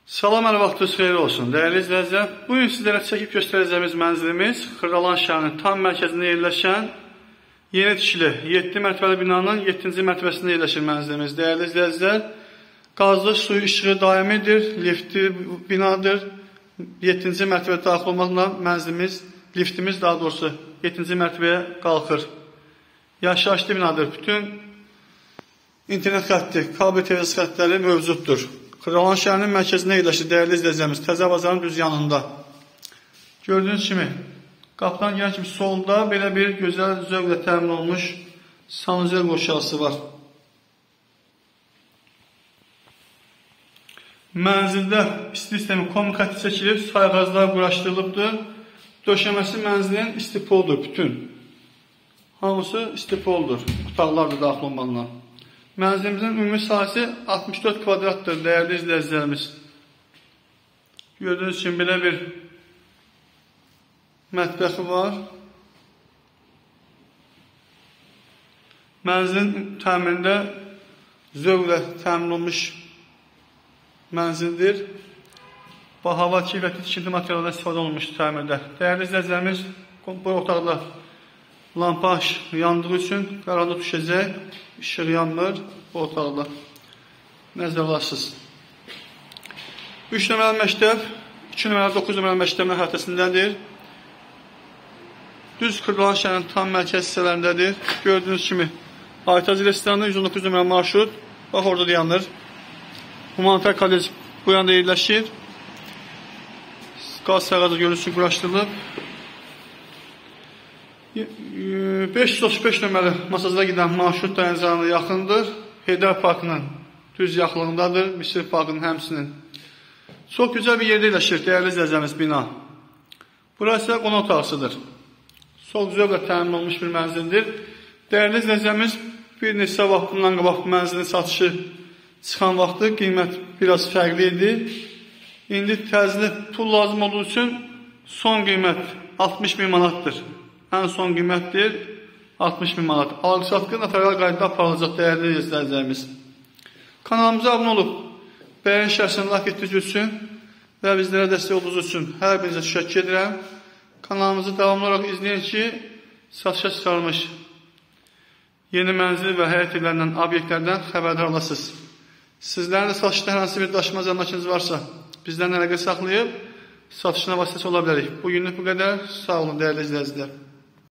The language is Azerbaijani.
Salam, hər vaxtınız xeyir olsun. Dəyərli izləyicilər, bugün sizlərə çəkib göstərəcəyimiz mənzilimiz Xırdalan şəhərinin tam mərkəzində yerləşən yeni tikili 7 mərtəbəli binanın 7-ci mərtəbəsində yerləşir mənzilimiz. Dəyərli izləyicilər, qazlı suyu işığı daimidir, lifti binadır. 7-ci mərtəbəyə daxil olmaqla mənzilimiz, liftimiz daha doğrusu 7-ci mərtəbəyə qalxır. Yaşayışlı binadır. Bütün internet xətti, kabel televizyon xəttləri mövcuddur. Xırdalan şəhərinin mərkəzində yerləşir, dəyərli izləyəcəyimiz, Təzə bazarın düz yanında. Gördüyünüz kimi, qapıdan gələn kimi solda belə bir gözəl zövqlə təmin olmuş sanuzel qoşası var. Mənzildə isti sistemi kommunikatı çəkilib, sayğaclar quraşdırılıbdır. Döşəməsi mənzilin istipoldur, bütün. Hamısı istipoldur, otaqlar da daxil olmaqla. Mənzilimizin ümumi sahəsi 64 kvadratdır, dəyərli izləyicilərimiz. Gördüyünüz kimi belə bir mətbəxi var. Mənzilin təmirində zövqlə təmin olunmuş mənzildir. Hava keyfiyyətli tikinti materiallarından istifadə olunmuş təmirdə. Dəyərli izləyicilərimiz, bu otaqda lampa yandığı üçün qaranlıq düşəcək, işıq yanmır bu otaqda. Nəzərlərsiniz. 3 nömrəli məktəb, 2 nömrəli 9 nömrəli məktəbin əhatəsindədir. Düz Xırdalan şəhərinin tam mərkəz hissələrindədir. Gördüyünüz kimi, Aytaz restoranı 119 nömrəli marşrut, bax orada dayanır. Humanitar kollec bu yanda yerləşir. Qaz sərğacı görüntüsü üçün quraşdırılıb. 535 nömrəli masajda gedən marşrut dayanacağına yaxındır. Heydər Parkının düz yaxınlığındadır, Misir Parkının həmsinin. Çox gözəl bir yerdə yerləşir, dəyərli izləyəcəyimiz bina. Burası qonaq otağısıdır. Çox zövqlə təmin olmuş bir mənzildir. Dəyərli izləyəcəyimiz bir neçə vaxt bundan qabaq mənzilin satışı çıxan vaxtı qiymət biraz fərqli idi. İndi təzəli pul lazım olduğu üçün son qiymət 60 bin manatdır. Ən son qiymətdir 60 bin manat. Alqı-satqı notarial qaydada aparılacaq, dəyərli izləyicilərimiz. Kanalımıza abunə olub, bəyən şəxsini like etdiyiniz üçün və bizlərə dəstək olduğunuz üçün hər birinizə təşəkkür edirəm. Kanalımızı davamlı olaraq izləyin ki, satışa çıxarılmış yeni mənzil və həyat evlərindən, obyektlərdən xəbərdar olasınız. Sizlərin də satışda hər hansı bir daşınmaz əmlakınız varsa, bizdən əlaqə saxlayıb satışına vasitəsi ola bilərik. Bugünlük bu qədər. Sağ olun, dəyərli izləyicilər.